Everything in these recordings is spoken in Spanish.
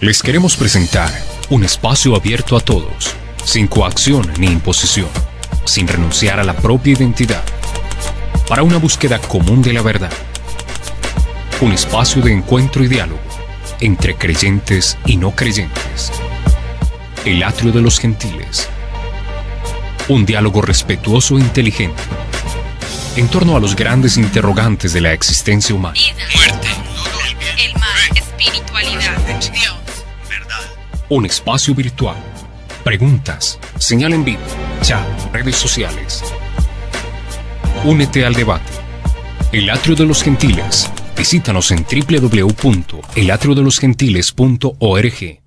Les queremos presentar un espacio abierto a todos, sin coacción ni imposición, sin renunciar a la propia identidad, para una búsqueda común de la verdad. Un espacio de encuentro y diálogo entre creyentes y no creyentes. El atrio de los gentiles. Un diálogo respetuoso e inteligente en torno a los grandes interrogantes de la existencia humana. Vida, muerte, el mal, espiritualidad, Dios, verdad. Un espacio virtual. Preguntas, señal en vivo, chat, redes sociales. Únete al debate. El atrio de los gentiles. Visítanos en www.elatriodelosgentiles.org.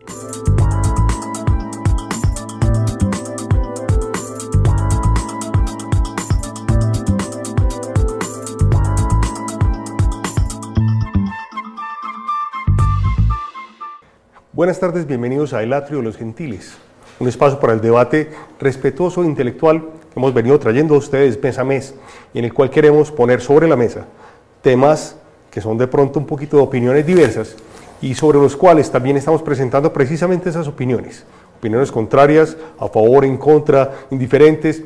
Buenas tardes, bienvenidos a El Atrio de los Gentiles, un espacio para el debate respetuoso e intelectual que hemos venido trayendo a ustedes mes a mes y en el cual queremos poner sobre la mesa temas que son de pronto un poquito de opiniones diversas y sobre los cuales también estamos presentando precisamente esas opiniones contrarias, a favor, en contra, indiferentes,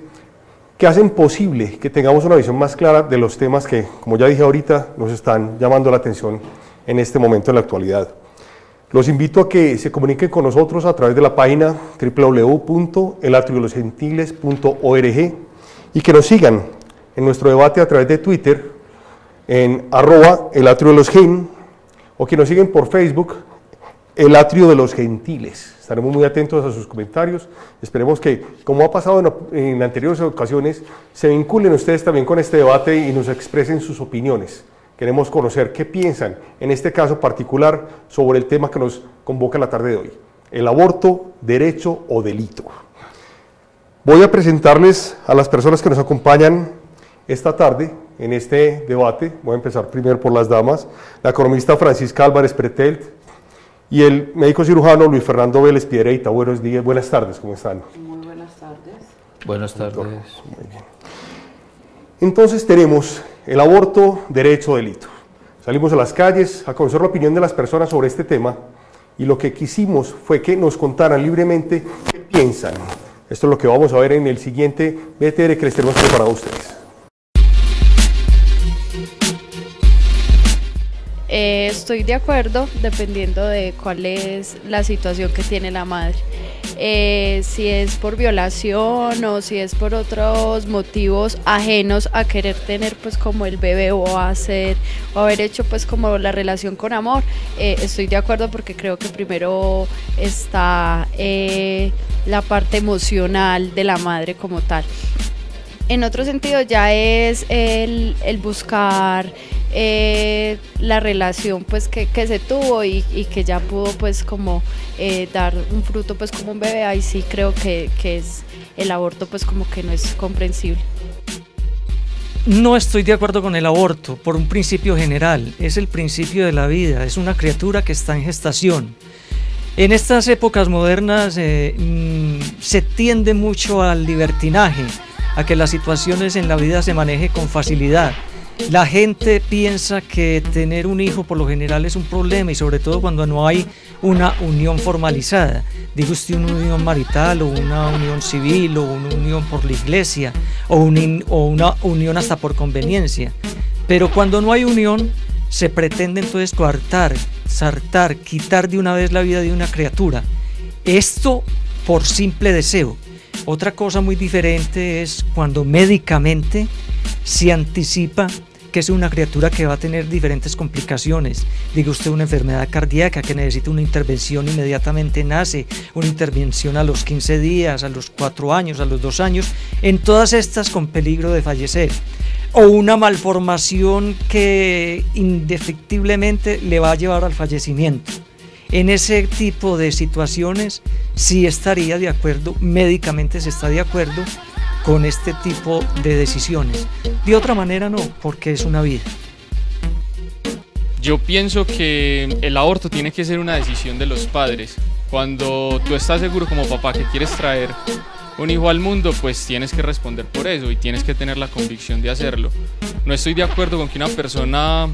que hacen posible que tengamos una visión más clara de los temas que, como ya dije ahorita, nos están llamando la atención en este momento en la actualidad. Los invito a que se comuniquen con nosotros a través de la página www.elatriodelosgentiles.org y que nos sigan en nuestro debate a través de Twitter en @elatriodelosgen o que nos siguen por Facebook, El Atrio de los Gentiles. Estaremos muy atentos a sus comentarios. Esperemos que, como ha pasado en anteriores ocasiones, se vinculen ustedes también con este debate y nos expresen sus opiniones. Queremos conocer qué piensan, en este caso particular, sobre el tema que nos convoca la tarde de hoy. El aborto, derecho o delito. Voy a presentarles a las personas que nos acompañan esta tarde en este debate. Voy a empezar primero por las damas. La economista Francisca Álvarez Pretelt y el médico cirujano Luis Fernando Vélez Piedreita. Buenos días, buenas tardes, ¿cómo están? Muy buenas tardes. Buenas tardes. Muy bien. Entonces tenemos el aborto, derecho o delito. Salimos a las calles a conocer la opinión de las personas sobre este tema y lo que quisimos fue que nos contaran libremente qué piensan. Esto es lo que vamos a ver en el siguiente BTR que les tenemos preparado a ustedes. Estoy de acuerdo dependiendo de cuál es la situación que tiene la madre. Si es por violación o si es por otros motivos ajenos a querer tener pues como el bebé o haber hecho pues como la relación con amor, estoy de acuerdo porque creo que primero está la parte emocional de la madre como tal. En otro sentido ya es el buscar la relación pues que se tuvo y que ya pudo pues como dar un fruto pues como un bebé. Ahí sí creo que es el aborto pues como que no es comprensible. No estoy de acuerdo con el aborto por un principio general. Es el principio de la vida, es una criatura que está en gestación. En estas épocas modernas se tiende mucho al libertinaje, a que las situaciones en la vida se maneje con facilidad. La gente piensa que tener un hijo por lo general es un problema y sobre todo cuando no hay una unión formalizada. Digo usted una unión marital o una unión civil o una unión por la iglesia o una unión hasta por conveniencia. Pero cuando no hay unión se pretende entonces coartar, sartar, quitar de una vez la vida de una criatura. Esto por simple deseo. Otra cosa muy diferente es cuando médicamente se anticipa que es una criatura que va a tener diferentes complicaciones. Diga usted una enfermedad cardíaca que necesita una intervención inmediatamente nace, una intervención a los 15 días, a los 4 años, a los 2 años, en todas estas con peligro de fallecer. O una malformación que indefectiblemente le va a llevar al fallecimiento. En ese tipo de situaciones sí estaría de acuerdo, médicamente se está de acuerdo con este tipo de decisiones. De otra manera no, porque es una vida. Yo pienso que el aborto tiene que ser una decisión de los padres. Cuando tú estás seguro como papá que quieres traer un hijo al mundo, pues tienes que responder por eso y tienes que tener la convicción de hacerlo. No estoy de acuerdo con que una persona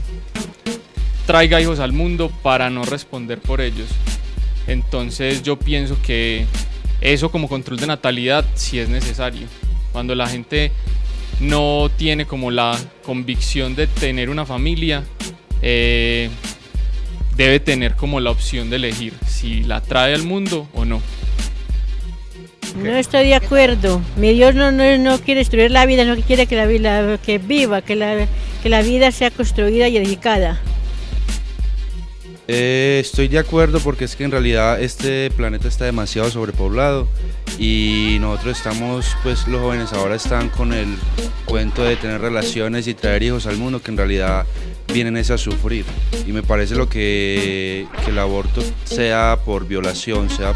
traiga hijos al mundo para no responder por ellos. Entonces yo pienso que eso como control de natalidad sí es necesario. Cuando la gente no tiene como la convicción de tener una familia, debe tener como la opción de elegir si la trae al mundo o no. No estoy de acuerdo. Mi Dios no quiere destruir la vida, no quiere que que viva, que la vida sea construida y edificada. Estoy de acuerdo porque es que en realidad este planeta está demasiado sobrepoblado y nosotros estamos, pues los jóvenes ahora están con el cuento de tener relaciones y traer hijos al mundo, que en realidad vienen es a sufrir. Y me parece que el aborto sea por violación, sea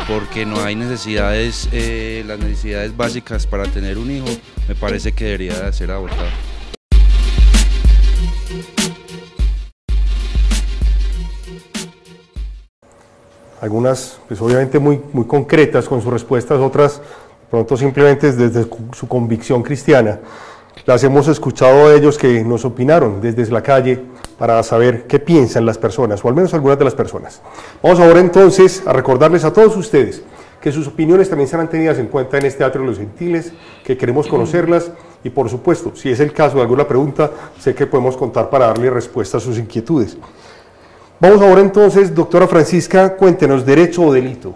porque no hay necesidades, las necesidades básicas para tener un hijo, me parece que debería de ser abortado. Algunas pues obviamente muy concretas con sus respuestas, otras pronto simplemente desde su convicción cristiana. Las hemos escuchado a ellos que nos opinaron desde la calle para saber qué piensan las personas, o al menos algunas de las personas. Vamos ahora entonces a recordarles a todos ustedes que sus opiniones también serán tenidas en cuenta en este Atrio de los Gentiles, que queremos conocerlas y por supuesto, si es el caso de alguna pregunta, sé que podemos contar para darle respuesta a sus inquietudes. Vamos ahora entonces, doctora Francisca, cuéntenos, ¿derecho o delito?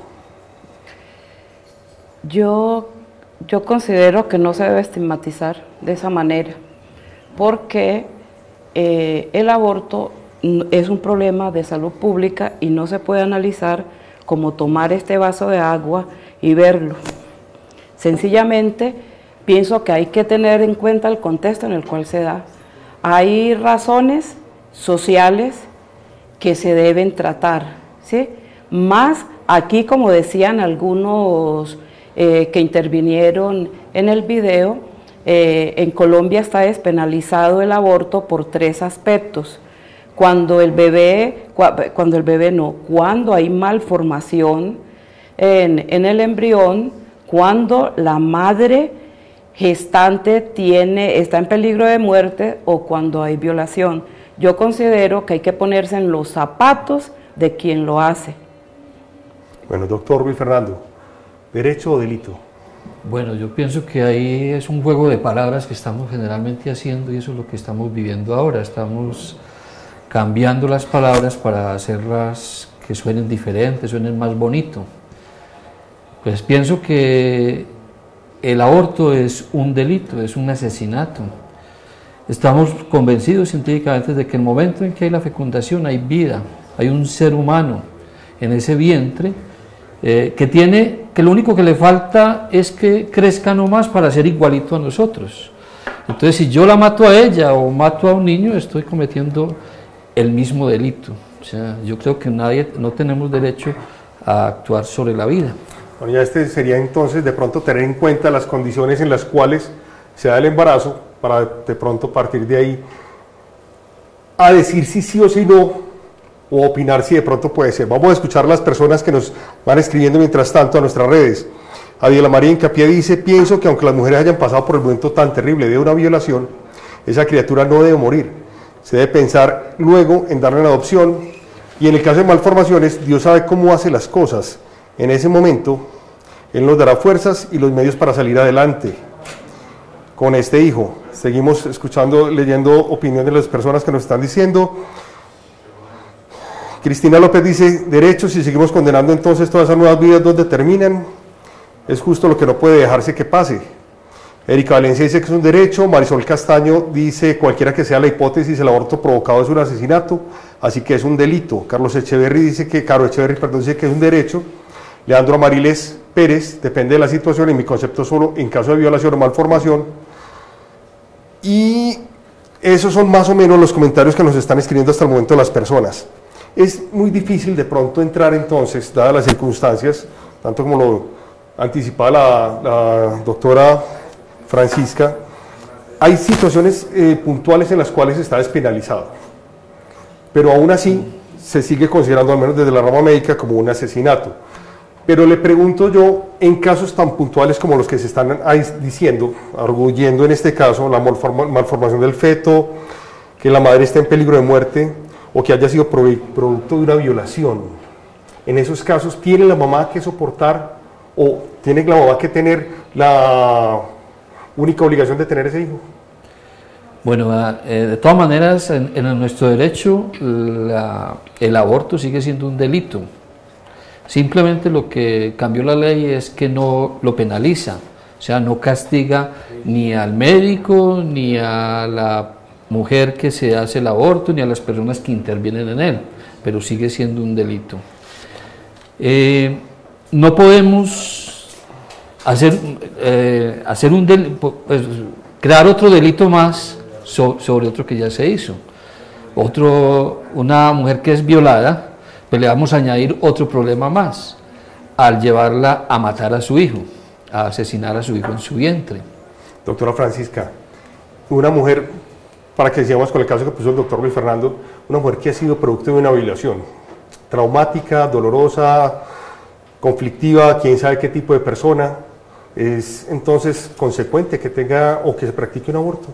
Yo considero que no se debe estigmatizar de esa manera, porque el aborto es un problema de salud pública y no se puede analizar como tomar este vaso de agua y verlo. Sencillamente, pienso que hay que tener en cuenta el contexto en el cual se da. Hay razones sociales que se deben tratar, ¿sí? Más aquí, como decían algunos que intervinieron en el video, en Colombia está despenalizado el aborto por 3 aspectos. Cuando hay malformación en el embrión, cuando la madre gestante está en peligro de muerte o cuando hay violación. Yo considero que hay que ponerse en los zapatos de quien lo hace. Bueno, doctor Luis Fernando, ¿derecho o delito? Bueno, yo pienso que ahí es un juego de palabras que estamos generalmente haciendo y eso es lo que estamos viviendo ahora. Estamos cambiando las palabras para hacerlas que suenen diferentes, suenen más bonito. Pues pienso que el aborto es un delito, es un asesinato. Estamos convencidos científicamente de que el momento en que hay la fecundación hay vida, hay un ser humano en ese vientre que lo único que le falta es que crezca nomás para ser igualito a nosotros. Entonces, si yo la mato a ella o mato a un niño, estoy cometiendo el mismo delito. O sea, yo creo que no tenemos derecho a actuar sobre la vida. Bueno, ya sería entonces de pronto tener en cuenta las condiciones en las cuales se da el embarazo, para de pronto partir de ahí a decir si sí o si no, o opinar si de pronto puede ser. Vamos a escuchar a las personas que nos van escribiendo mientras tanto a nuestras redes. Adiela María Incapié dice: pienso que aunque las mujeres hayan pasado por el momento tan terrible de una violación, esa criatura no debe morir. Se debe pensar luego en darle una adopción, y en el caso de malformaciones, Dios sabe cómo hace las cosas. En ese momento, Él nos dará fuerzas y los medios para salir adelante con este hijo. Seguimos escuchando, leyendo opiniones de las personas que nos están diciendo. Cristina López dice: derechos, si seguimos condenando entonces todas esas nuevas vidas, ¿dónde terminan? Es justo lo que no puede dejarse que pase. Erika Valencia dice que es un derecho. Marisol Castaño dice: cualquiera que sea la hipótesis, el aborto provocado es un asesinato, así que es un delito. Caro Echeverry dice que es un derecho. Leandro Amariles Pérez: depende de la situación, en mi concepto solo en caso de violación o malformación. Y esos son más o menos los comentarios que nos están escribiendo hasta el momento las personas. Es muy difícil de pronto entrar entonces, dadas las circunstancias, tanto como lo anticipaba la doctora Francisca, hay situaciones puntuales en las cuales está despenalizado, pero aún así se sigue considerando, al menos desde la rama médica, como un asesinato. Pero le pregunto yo, en casos tan puntuales como los que se están diciendo, arguyendo en este caso, la malformación del feto, que la madre está en peligro de muerte, o que haya sido producto de una violación, En esos casos, ¿tiene la mamá que soportar o tiene la mamá que tener la única obligación de tener ese hijo? Bueno, de todas maneras, en nuestro derecho el aborto sigue siendo un delito. Simplemente lo que cambió la ley es que no lo penaliza, o sea, no castiga ni al médico, ni a la mujer que se hace el aborto, ni a las personas que intervienen en él, pero sigue siendo un delito. No podemos crear otro delito más sobre otro que ya se hizo. Una mujer que es violada, pues le vamos a añadir otro problema más, al llevarla a matar a su hijo, a asesinar a su hijo en su vientre. Doctora Francisca, una mujer, para que sigamos con el caso que puso el doctor Luis Fernando, una mujer que ha sido producto de una violación, traumática, dolorosa, conflictiva, quién sabe qué tipo de persona, es entonces consecuente que tenga o que se practique un aborto.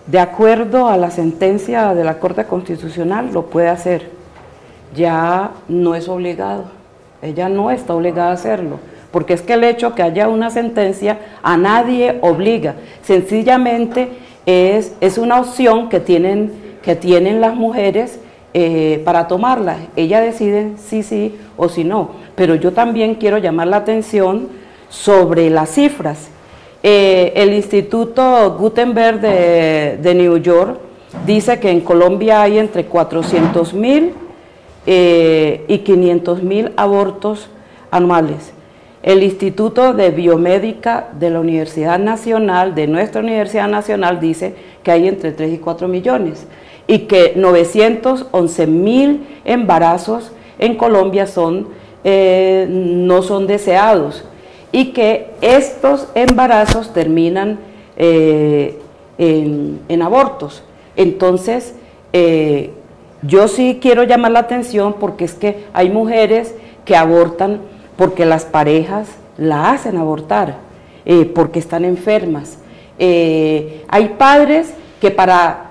De acuerdo a la sentencia de la Corte Constitucional, lo puede hacer. Ya no es obligado, ella no está obligada a hacerlo, porque es que el hecho que haya una sentencia a nadie obliga, sencillamente es una opción que tienen las mujeres para tomarla. Ellas deciden si sí o si no, pero yo también quiero llamar la atención sobre las cifras. El Instituto Gutenberg de New York dice que en Colombia hay entre 400.000 y 500.000 abortos anuales. El Instituto de Biomédica de la Universidad Nacional, de nuestra Universidad Nacional, dice que hay entre 3 y 4 millones y que 911.000 embarazos en Colombia no son deseados y que estos embarazos terminan en abortos. Entonces, yo sí quiero llamar la atención porque es que hay mujeres que abortan porque las parejas la hacen abortar, porque están enfermas. Hay padres que para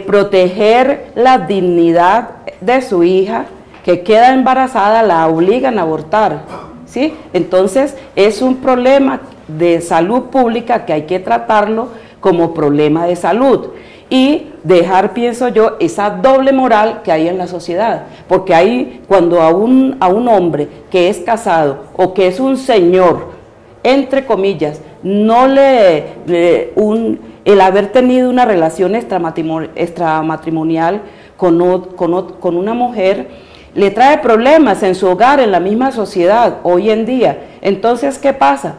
proteger la dignidad de su hija que queda embarazada la obligan a abortar, ¿sí? Entonces es un problema de salud pública que hay que tratarlo como problema de salud y dejar, pienso yo, esa doble moral que hay en la sociedad, porque hay cuando a un hombre que es casado o que es un señor, entre comillas, no el haber tenido una relación extramatrimonial con una mujer le trae problemas en su hogar, en la misma sociedad hoy en día. Entonces, ¿qué pasa?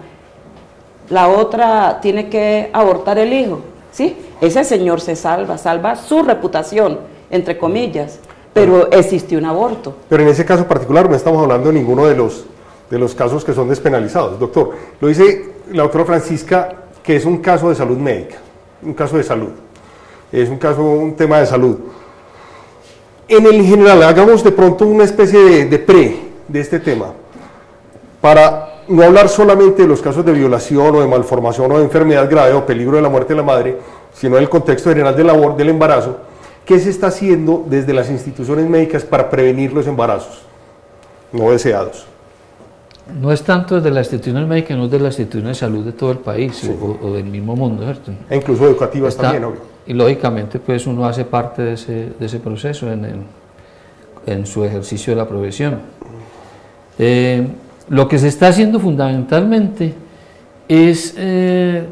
La otra tiene que abortar el hijo, ¿sí? Ese señor se salva su reputación, entre comillas, pero existe un aborto. Pero en ese caso particular no estamos hablando de ninguno de los casos que son despenalizados. Doctor, lo dice la doctora Francisca, que es un caso de salud médica, un caso de salud, es un tema de salud. En el general, hagamos de pronto una especie de este tema, para no hablar solamente de los casos de violación o de malformación o de enfermedad grave o peligro de la muerte de la madre, sino en el contexto general del embarazo. ¿Qué se está haciendo desde las instituciones médicas para prevenir los embarazos no deseados? No es tanto desde las instituciones médicas, no desde las instituciones de salud de todo el país, sí, o del mismo mundo, ¿cierto? E incluso educativas también, obvio. Y lógicamente pues uno hace parte de ese proceso en su ejercicio de la profesión. Lo que se está haciendo fundamentalmente es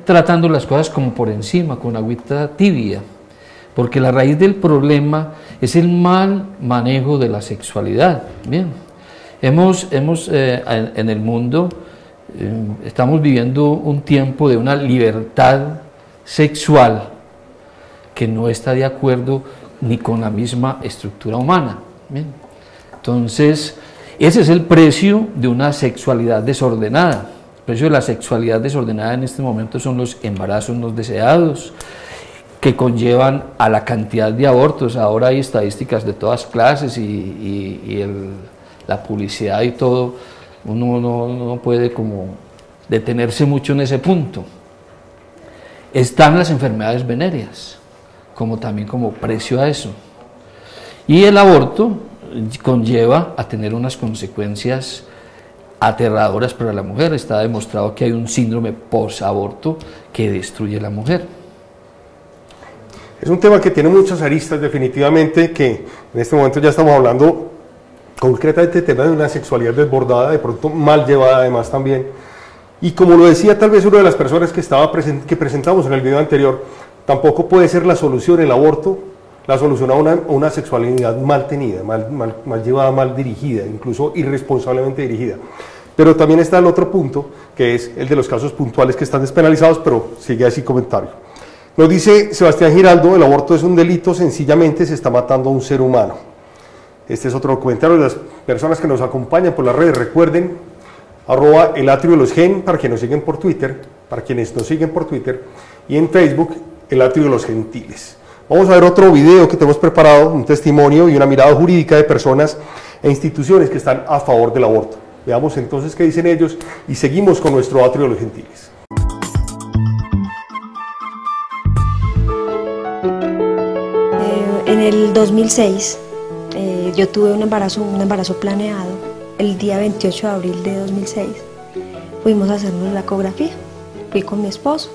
tratando las cosas como por encima, con agüita tibia, porque la raíz del problema es el mal manejo de la sexualidad. Bien, en el mundo estamos viviendo un tiempo de una libertad sexual que no está de acuerdo ni con la misma estructura humana. Bien. Entonces, ese es el precio de una sexualidad desordenada. El precio de la sexualidad desordenada en este momento son los embarazos no deseados, que conllevan a la cantidad de abortos. Ahora hay estadísticas de todas clases y la publicidad y todo. Uno no puede como detenerse mucho en ese punto. Están las enfermedades venéreas, también como precio a eso. Y el aborto, conlleva a tener unas consecuencias aterradoras para la mujer. Está demostrado que hay un síndrome posaborto que destruye a la mujer. Es un tema que tiene muchas aristas, definitivamente, que en este momento ya estamos hablando concretamente del tema de una sexualidad desbordada, de pronto mal llevada además también. Y como lo decía tal vez una de las personas que presentamos en el video anterior, tampoco puede ser la solución el aborto, la solución a una sexualidad mal tenida, mal llevada, mal dirigida, incluso irresponsablemente dirigida. Pero también está el otro punto, que es el de los casos puntuales que están despenalizados, pero sigue así comentario. Nos dice Sebastián Giraldo: el aborto es un delito, sencillamente se está matando a un ser humano. Este es otro comentario de las personas que nos acompañan por las redes. Recuerden, @elatrio_de_los_gen para quienes nos siguen por Twitter, y en Facebook, El Atrio de los Gentiles. Vamos a ver otro video que tenemos preparado, un testimonio y una mirada jurídica de personas e instituciones que están a favor del aborto. Veamos entonces qué dicen ellos y seguimos con nuestro Atrio de los Gentiles. En el 2006 yo tuve un embarazo planeado. El día 28 de abril de 2006 fuimos a hacernos la ecografía, fui con mi esposo.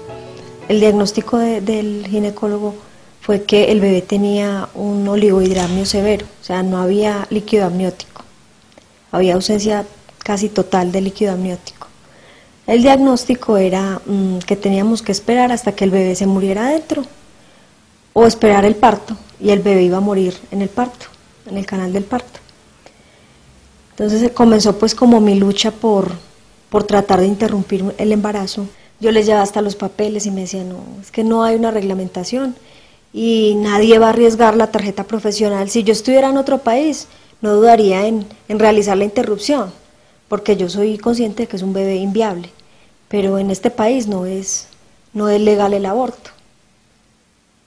El diagnóstico del ginecólogo fue que el bebé tenía un oligohidramnio severo, o sea, no había líquido amniótico, había ausencia casi total de líquido amniótico. El diagnóstico era que teníamos que esperar hasta que el bebé se muriera adentro o esperar el parto, y el bebé iba a morir en el parto, en el canal del parto. Entonces comenzó pues como mi lucha por tratar de interrumpir el embarazo. Yo les llevaba hasta los papeles y me decían: no, es que no hay una reglamentación y nadie va a arriesgar la tarjeta profesional. Si yo estuviera en otro país, no dudaría en realizar la interrupción, porque yo soy consciente de que es un bebé inviable, pero en este país no es legal el aborto.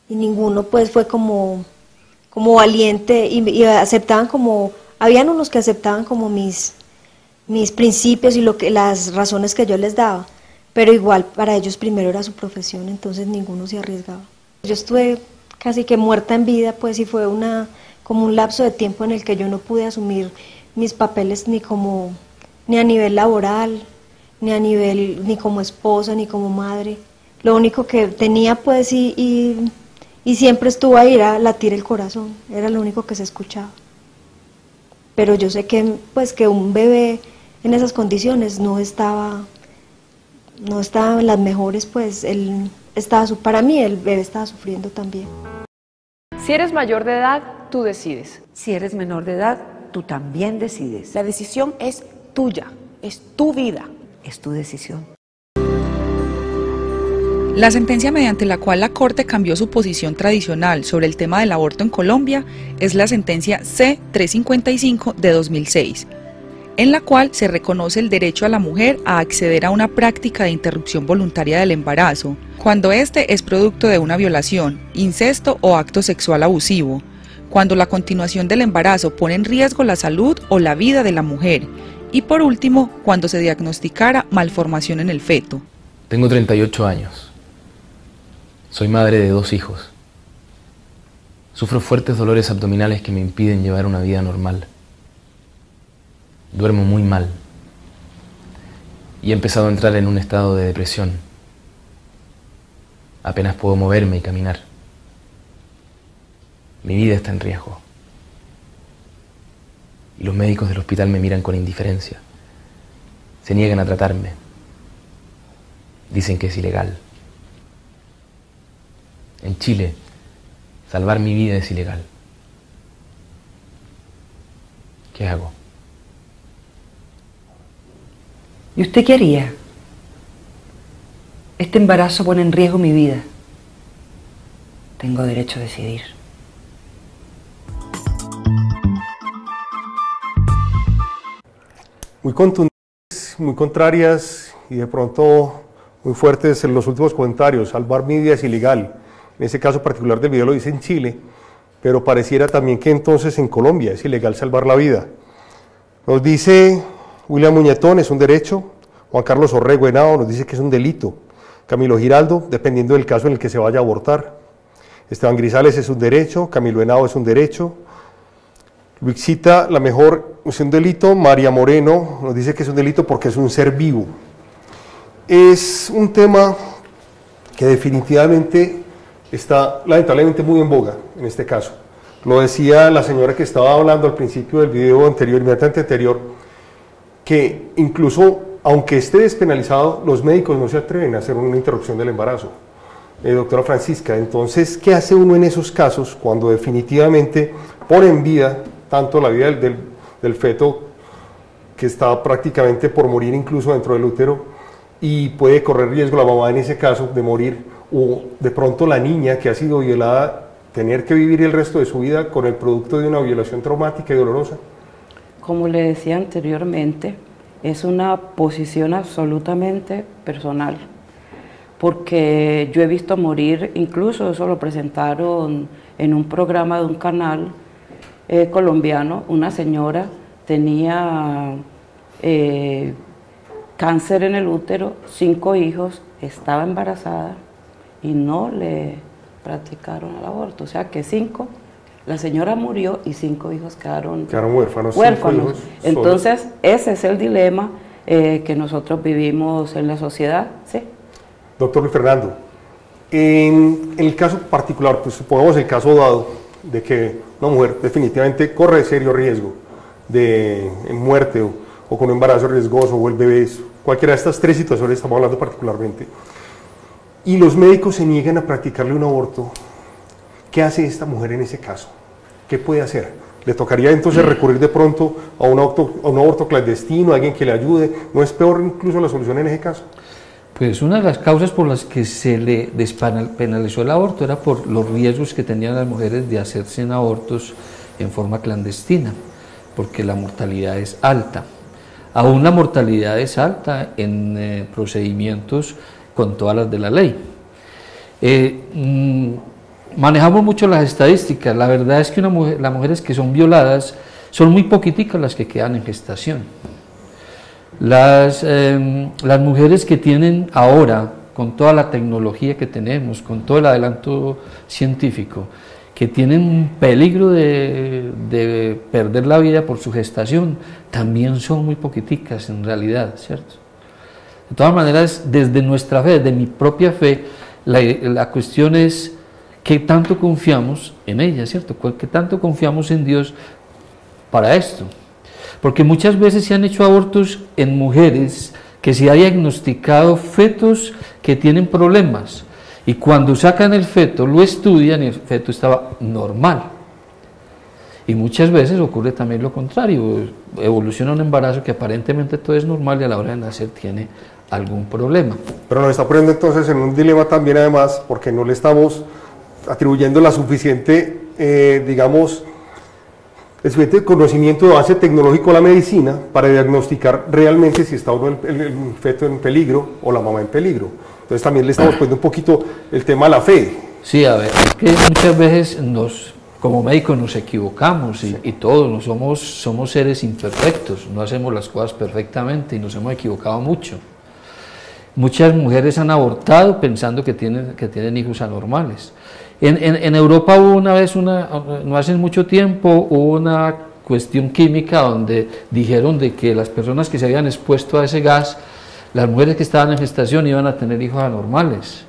Y ninguno pues fue como valiente y aceptaban como, habían unos que aceptaban como mis principios y las razones que yo les daba, pero igual para ellos primero era su profesión, entonces ninguno se arriesgaba. Yo estuve casi que muerta en vida, pues, y fue como un lapso de tiempo en el que yo no pude asumir mis papeles ni a nivel laboral, ni como esposa, ni como madre. Lo único que tenía pues y siempre estuvo ahí era latir el corazón, era lo único que se escuchaba. Pero yo sé que pues que un bebé en esas condiciones no estaba en las mejores, pues para mí el bebé estaba sufriendo también. Si eres mayor de edad, tú decides. Si eres menor de edad, tú también decides. La decisión es tuya, es tu vida, es tu decisión. La sentencia mediante la cual la Corte cambió su posición tradicional sobre el tema del aborto en Colombia es la sentencia C-355 de 2006, en la cual se reconoce el derecho a la mujer a acceder a una práctica de interrupción voluntaria del embarazo, cuando éste es producto de una violación, incesto o acto sexual abusivo, cuando la continuación del embarazo pone en riesgo la salud o la vida de la mujer, y por último, cuando se diagnosticara malformación en el feto. Tengo 38 años. Soy madre de 2 hijos. Sufro fuertes dolores abdominales que me impiden llevar una vida normal. Duermo muy mal. Y he empezado a entrar en un estado de depresión. Apenas puedo moverme y caminar. Mi vida está en riesgo. Y los médicos del hospital me miran con indiferencia. Se niegan a tratarme. Dicen que es ilegal. En Chile, salvar mi vida es ilegal. ¿Qué hago? ¿Y usted qué haría? Este embarazo pone en riesgo mi vida. Tengo derecho a decidir. Muy contundentes, muy contrarias y de pronto muy fuertes en los últimos comentarios. Salvar mi vida es ilegal. En ese caso particular del video lo dice en Chile, pero pareciera también que entonces en Colombia es ilegal salvar la vida. Nos dice William Muñetón, es un derecho. Juan Carlos Orrego Henao nos dice que es un delito. Camilo Giraldo, dependiendo del caso en el que se vaya a abortar. Esteban Grisales es un derecho. Camilo Henao es un derecho. Luisita, la mejor es un delito. María Moreno nos dice que es un delito porque es un ser vivo. Es un tema que definitivamente está lamentablemente muy en boga en este caso. Lo decía la señora que estaba hablando al principio del video anterior, inmediatamente anterior, que incluso aunque esté despenalizado, los médicos no se atreven a hacer una interrupción del embarazo. Doctora Francisca, entonces, ¿qué hace uno en esos casos cuando definitivamente pone en vida tanto la vida del feto que está prácticamente por morir incluso dentro del útero y puede correr riesgo la mamá en ese caso de morir, o de pronto la niña que ha sido violada tener que vivir el resto de su vida con el producto de una violación traumática y dolorosa? Como le decía anteriormente, es una posición absolutamente personal, porque yo he visto morir, incluso eso lo presentaron en un programa de un canal colombiano, una señora tenía cáncer en el útero, 5 hijos, estaba embarazada y no le practicaron el aborto, o sea que 5, la señora murió y 5 hijos quedaron huérfanos. Entonces ese es el dilema que nosotros vivimos en la sociedad, ¿sí? Doctor Luis Fernando, en el caso particular, pues supongamos el caso dado de que una mujer definitivamente corre serio riesgo de muerte o con un embarazo riesgoso o el bebé, cualquiera de estas 3 situaciones estamos hablando particularmente, y los médicos se niegan a practicarle un aborto, ¿qué hace esta mujer en ese caso? ¿Qué puede hacer? ¿Le tocaría entonces recurrir de pronto a un aborto clandestino, a alguien que le ayude? ¿No es peor incluso la solución en ese caso? Pues una de las causas por las que se le despenalizó el aborto era por los riesgos que tenían las mujeres de hacerse en abortos en forma clandestina, porque la mortalidad es alta. Aún la mortalidad es alta en procedimientos con todas las de la ley. Manejamos mucho las estadísticas. La verdad es que las mujeres que son violadas son muy poquiticas las que quedan en gestación. Las mujeres que tienen ahora, con toda la tecnología que tenemos, con todo el adelanto científico, que tienen un peligro de perder la vida por su gestación, también son muy poquiticas en realidad, ¿cierto? De todas maneras, desde nuestra fe, desde mi propia fe, la cuestión es qué tanto confiamos en ella, ¿cierto? ¿Qué tanto confiamos en Dios para esto? Porque muchas veces se han hecho abortos en mujeres que se ha diagnosticado fetos que tienen problemas, y cuando sacan el feto, lo estudian y el feto estaba normal. Y muchas veces ocurre también lo contrario, evoluciona un embarazo que aparentemente todo es normal y a la hora de nacer tiene algún problema. Pero nos está poniendo entonces en un dilema también, además, porque no le estamos atribuyendo la suficiente, digamos, el suficiente conocimiento de base tecnológico a la medicina para diagnosticar realmente si está uno el feto en peligro o la mamá en peligro. Entonces también le estamos poniendo un poquito el tema a la fe. Sí, a ver, es que muchas veces como médicos nos equivocamos y todos somos seres imperfectos, no hacemos las cosas perfectamente y nos hemos equivocado mucho. Muchas mujeres han abortado pensando que tienen hijos anormales. En Europa hubo una vez, no hace mucho tiempo, hubo una cuestión química donde dijeron de que las personas que se habían expuesto a ese gas, las mujeres que estaban en gestación iban a tener hijos anormales.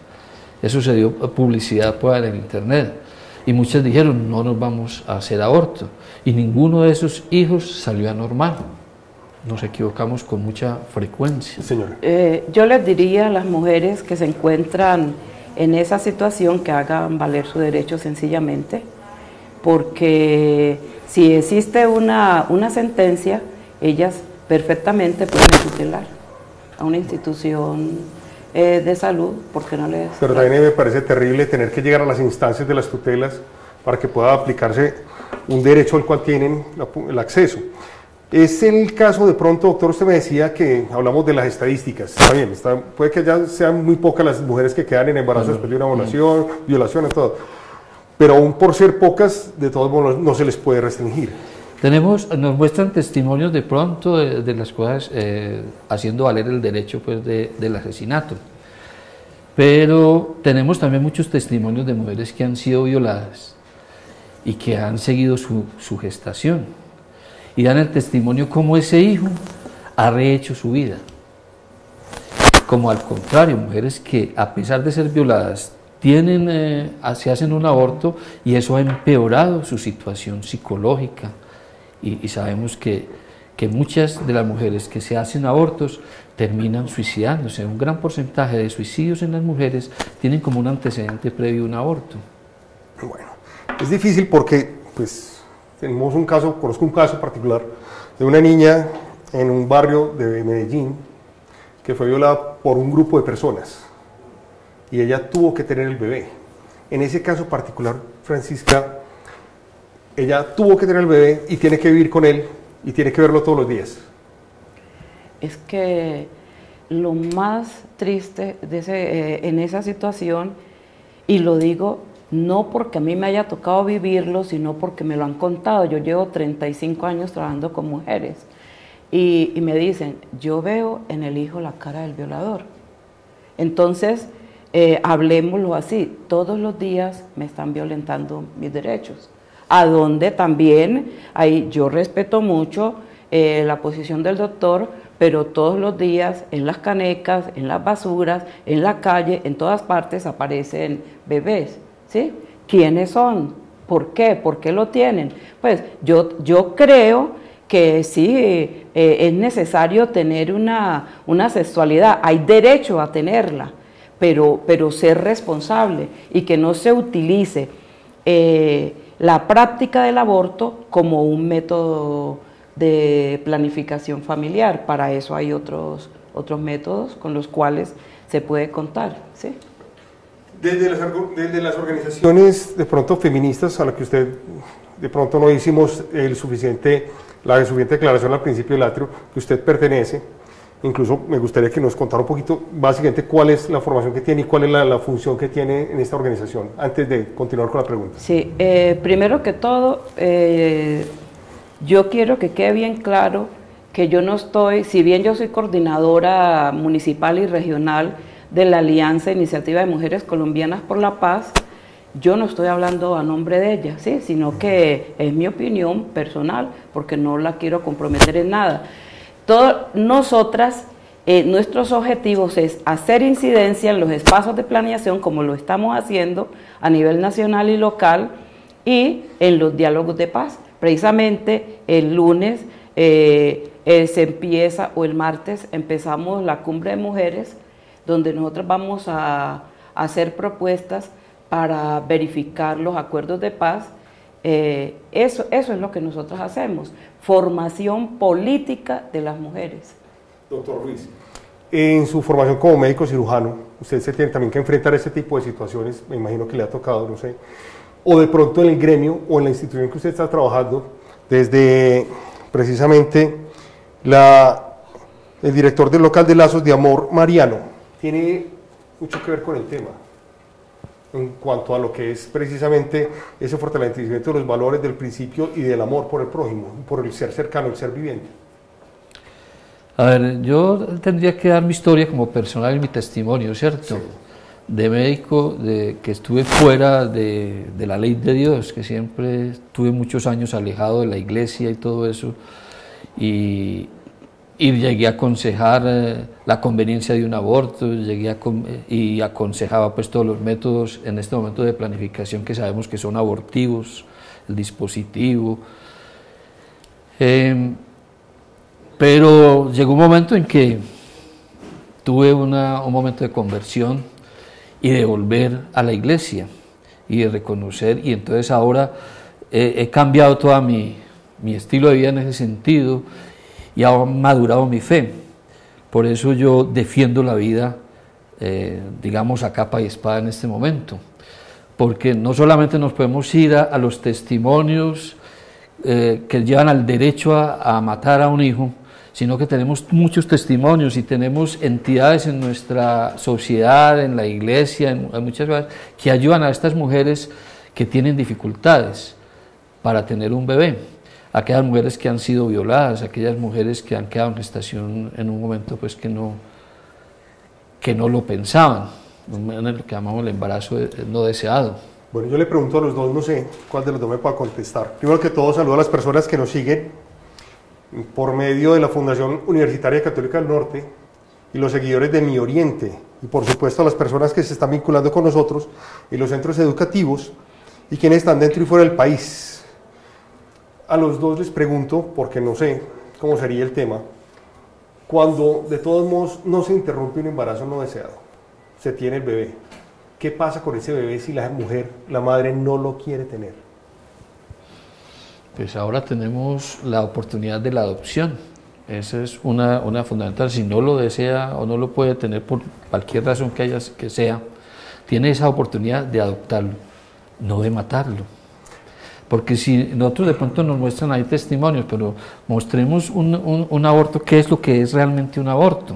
Eso se dio publicidad en el internet. Y muchas dijeron, no nos vamos a hacer aborto. Y ninguno de esos hijos salió anormal. Nos equivocamos con mucha frecuencia. Señora. Yo les diría a las mujeres que se encuentran en esa situación que hagan valer su derecho sencillamente, porque si existe una sentencia, ellas perfectamente pueden tutelar a una institución de salud, porque no les... Pero también me parece terrible tener que llegar a las instancias de las tutelas para que pueda aplicarse un derecho al cual tienen el acceso. Es el caso, de pronto, doctor, usted me decía que hablamos de las estadísticas, está bien, puede que ya sean muy pocas las mujeres que quedan en embarazo después de una violación y todo, pero aún por ser pocas, de todos modos no se les puede restringir. Nos muestran testimonios de pronto de las cosas haciendo valer el derecho pues, del asesinato, pero tenemos también muchos testimonios de mujeres que han sido violadas y que han seguido su gestación. y dan el testimonio cómo ese hijo ha rehecho su vida. Como al contrario, mujeres que a pesar de ser violadas se hacen un aborto y eso ha empeorado su situación psicológica y sabemos que muchas de las mujeres que se hacen abortos terminan suicidándose. Un gran porcentaje de suicidios en las mujeres tienen como un antecedente previo un aborto. Bueno, es difícil porque pues tenemos un caso, conozco un caso particular de una niña en un barrio de Medellín que fue violada por un grupo de personas y ella tuvo que tener el bebé. En ese caso particular, Francisca, ella tuvo que tener el bebé y tiene que vivir con él y tiene que verlo todos los días. Es que lo más triste en esa situación, y lo digo no porque a mí me haya tocado vivirlo, sino porque me lo han contado. Yo llevo 35 años trabajando con mujeres y me dicen, yo veo en el hijo la cara del violador. Entonces, hablemoslo así, todos los días me están violentando mis derechos. A donde también, ahí yo respeto mucho la posición del doctor, pero todos los días en las canecas, en las basuras, en la calle, en todas partes aparecen bebés, ¿sí? ¿Quiénes son? ¿Por qué? ¿Por qué lo tienen? Pues yo creo que sí es necesario tener una sexualidad, hay derecho a tenerla, pero ser responsable y que no se utilice la práctica del aborto como un método de planificación familiar. Para eso hay otros métodos con los cuales se puede contar, ¿sí? Desde las organizaciones de pronto feministas a las que usted de pronto no hicimos la suficiente declaración al principio del atrio, que usted pertenece, incluso me gustaría que nos contara un poquito básicamente cuál es la formación que tiene y cuál es la función que tiene en esta organización, antes de continuar con la pregunta. Sí, primero que todo, yo quiero que quede bien claro que yo no estoy, si bien yo soy coordinadora municipal y regional de la Alianza Iniciativa de Mujeres Colombianas por la Paz, yo no estoy hablando a nombre de ella, ¿sí? Sino que es mi opinión personal, porque no la quiero comprometer en nada. Nosotras, nuestros objetivos es hacer incidencia en los espacios de planeación, como lo estamos haciendo a nivel nacional y local, y en los diálogos de paz. Precisamente el lunes se empieza, o el martes empezamos la cumbre de mujeres, donde nosotros vamos a hacer propuestas para verificar los acuerdos de paz. Eso es lo que nosotros hacemos, formación política de las mujeres. Doctor Ruiz, en su formación como médico cirujano, usted se tiene también que enfrentar a este tipo de situaciones, me imagino que le ha tocado, no sé, o de pronto en el gremio o en la institución que usted está trabajando, desde precisamente el director del local de Lazos de Amor, Mariano, tiene mucho que ver con el tema, en cuanto a lo que es precisamente ese fortalecimiento de los valores del principio y del amor por el prójimo, por el ser cercano, el ser viviente. A ver, yo tendría que dar mi historia como personal y mi testimonio, ¿cierto? Sí. De médico, que estuve fuera de la ley de Dios, que siempre estuve muchos años alejado de la iglesia y todo eso, y llegué a aconsejar la conveniencia de un aborto, y aconsejaba pues todos los métodos en este momento de planificación que sabemos que son abortivos, el dispositivo, pero llegó un momento en que tuve un momento de conversión y de volver a la iglesia y de reconocer, y entonces ahora he cambiado todo mi estilo de vida en ese sentido y ha madurado mi fe. Por eso yo defiendo la vida, digamos, a capa y espada en este momento, porque no solamente nos podemos ir a los testimonios que llevan al derecho a matar a un hijo, sino que tenemos muchos testimonios y tenemos entidades en nuestra sociedad, en la iglesia, en muchas cosas, que ayudan a estas mujeres que tienen dificultades para tener un bebé, aquellas mujeres que han sido violadas, aquellas mujeres que han quedado en gestación en un momento pues que no lo pensaban, en lo que llamamos el embarazo no deseado. Bueno, yo le pregunto a los dos, no sé cuál de los dos me pueda contestar. Primero que todo, saludo a las personas que nos siguen por medio de la Fundación Universitaria Católica del Norte y los seguidores de Mi Oriente, y por supuesto a las personas que se están vinculando con nosotros y los centros educativos y quienes están dentro y fuera del país. A los dos les pregunto, porque no sé cómo sería el tema, cuando de todos modos no se interrumpe un embarazo no deseado, se tiene el bebé, ¿qué pasa con ese bebé si la mujer, la madre, no lo quiere tener? Pues ahora tenemos la oportunidad de la adopción. Esa es una fundamental. Si no lo desea o no lo puede tener por cualquier razón que sea, tiene esa oportunidad de adoptarlo, no de matarlo. Porque si nosotros de pronto nos muestran ahí testimonios, pero mostremos un aborto, ¿qué es lo que es realmente un aborto?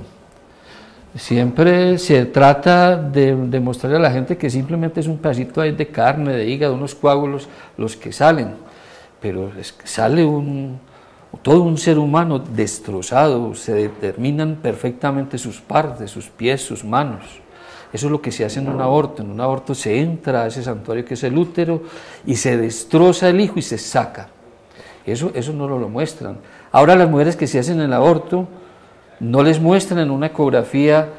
Siempre se trata de mostrarle a la gente que simplemente es un pedacito ahí de carne, de hígado, unos coágulos los que salen, pero es que sale todo un ser humano destrozado, se determinan perfectamente sus partes, sus pies, sus manos. Eso es lo que se hace en un aborto. En un aborto se entra a ese santuario que es el útero y se destroza el hijo y se saca. Eso no lo muestran. Ahora las mujeres que se hacen el aborto no les muestran en una ecografía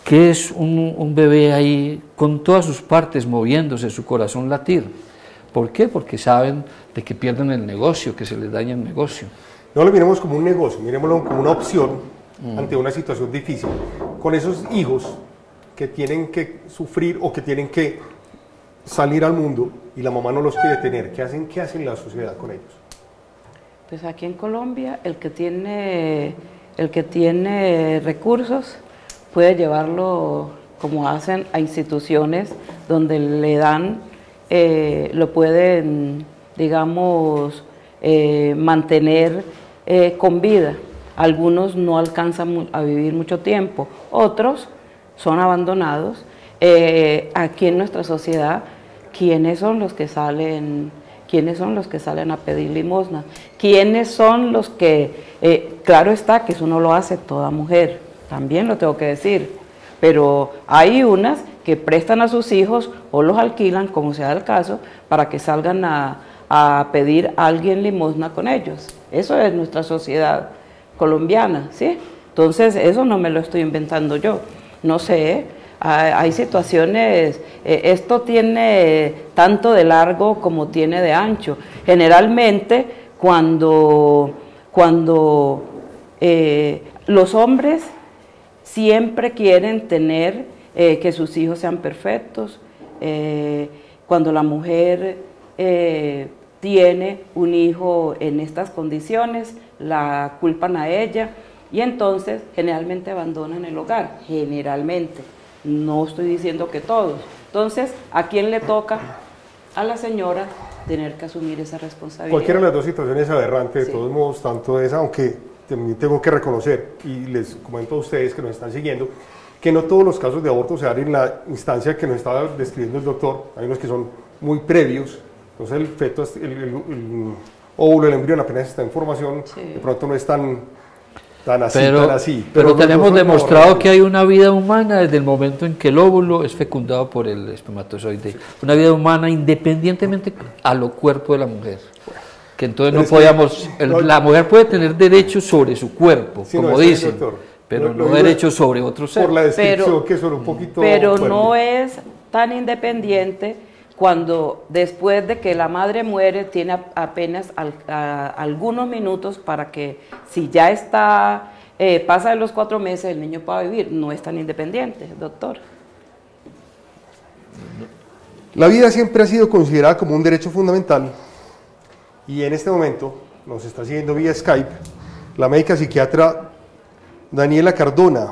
que es un bebé ahí con todas sus partes moviéndose, su corazón latir. ¿Por qué? Porque saben de que pierden el negocio, que se les daña el negocio. No lo miremos como un negocio, miremoslo como una opción ante una situación difícil. Con esos hijos que tienen que sufrir o que tienen que salir al mundo y la mamá no los quiere tener, ¿qué hacen la sociedad con ellos? Pues aquí en Colombia el que tiene recursos puede llevarlo, como hacen, a instituciones donde le dan, lo pueden, digamos, mantener con vida. Algunos no alcanzan a vivir mucho tiempo, otros son abandonados. Aquí en nuestra sociedad, ¿quiénes son los que salen a pedir limosna? ¿Quiénes son los que, claro está que eso no lo hace toda mujer, también lo tengo que decir, pero hay unas que prestan a sus hijos o los alquilan, como sea el caso, para que salgan a pedir a alguien limosna con ellos. Eso es nuestra sociedad colombiana, ¿sí? Entonces eso no me lo estoy inventando yo. No sé, hay situaciones, esto tiene tanto de largo como tiene de ancho. Generalmente cuando los hombres siempre quieren tener que sus hijos sean perfectos, cuando la mujer tiene un hijo en estas condiciones, la culpan a ella, y entonces generalmente abandonan el hogar, generalmente, no estoy diciendo que todos. Entonces, ¿a quién le toca? A la señora tener que asumir esa responsabilidad. Cualquiera de las dos situaciones es aberrante, Sí. de todos modos, tanto esa, aunque también tengo que reconocer, y les comento a ustedes que nos están siguiendo, que no todos los casos de aborto se dan en la instancia que nos estaba describiendo el doctor. Hay unos que son muy previos, entonces el feto, el óvulo, el embrión apenas está en formación, sí. De pronto no es tan así. Pero tenemos demostrado que hay una vida humana desde el momento en que el óvulo es fecundado por el espermatozoide. Sí. Una vida humana independientemente a lo cuerpo de la mujer. Que entonces no podíamos, la mujer puede tener derechos sobre su cuerpo, sí, como dicen, pero no derechos sobre otro ser. Por la descripción que son un poquito... Pero fuerte. No es tan independiente cuando después de que la madre muere tiene apenas algunos minutos para que si ya está, pasa de los 4 meses el niño pueda vivir. No es tan independiente, doctor. La vida siempre ha sido considerada como un derecho fundamental y en este momento nos está siguiendo vía Skype la médica psiquiatra Daniela Cardona.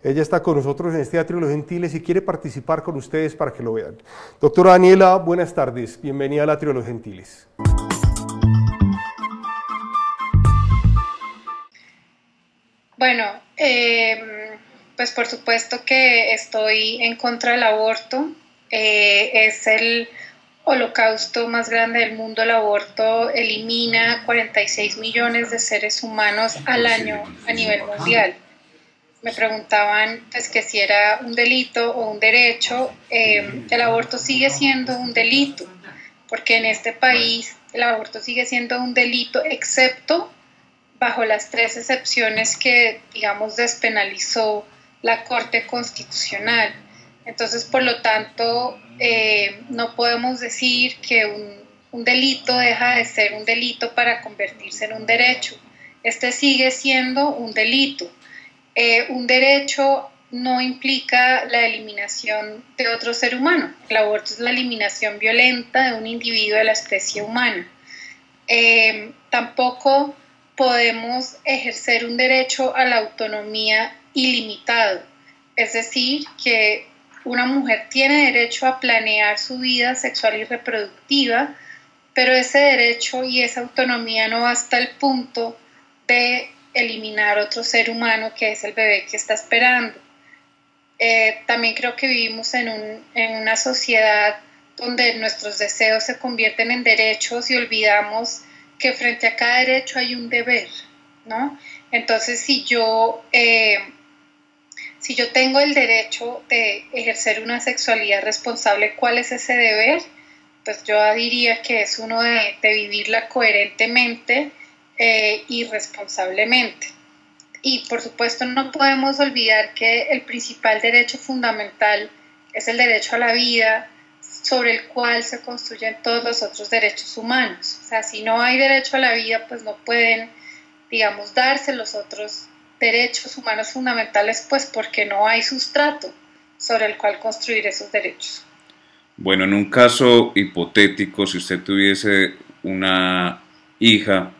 Ella está con nosotros en este Atrio de los Gentiles y quiere participar con ustedes para que lo vean. Doctora Daniela, buenas tardes. Bienvenida al Atrio de los Gentiles. Bueno, pues por supuesto que estoy en contra del aborto. Es el holocausto más grande del mundo. El aborto elimina 46 millones de seres humanos al año a nivel mundial. Me preguntaban pues, que si era un delito o un derecho. El aborto sigue siendo un delito, porque en este país el aborto sigue siendo un delito, excepto bajo las 3 excepciones que, digamos, despenalizó la Corte Constitucional. Entonces, por lo tanto, no podemos decir que un delito deja de ser un delito para convertirse en un derecho. Este sigue siendo un delito. Un derecho no implica la eliminación de otro ser humano. El aborto es la eliminación violenta de un individuo de la especie humana. Tampoco podemos ejercer un derecho a la autonomía ilimitado. Es decir, que una mujer tiene derecho a planear su vida sexual y reproductiva, pero ese derecho y esa autonomía no va hasta el punto de eliminar otro ser humano que es el bebé que está esperando. También creo que vivimos en una sociedad donde nuestros deseos se convierten en derechos y olvidamos que frente a cada derecho hay un deber, ¿no? Entonces, si yo tengo el derecho de ejercer una sexualidad responsable, ¿cuál es ese deber? Pues yo diría que es uno de vivirla coherentemente y responsablemente. Y por supuesto no podemos olvidar que el principal derecho fundamental es el derecho a la vida, sobre el cual se construyen todos los otros derechos humanos. O sea, si no hay derecho a la vida, pues no pueden, digamos, darse los otros derechos humanos fundamentales, pues porque no hay sustrato sobre el cual construir esos derechos. Bueno, en un caso hipotético, si usted tuviese una hija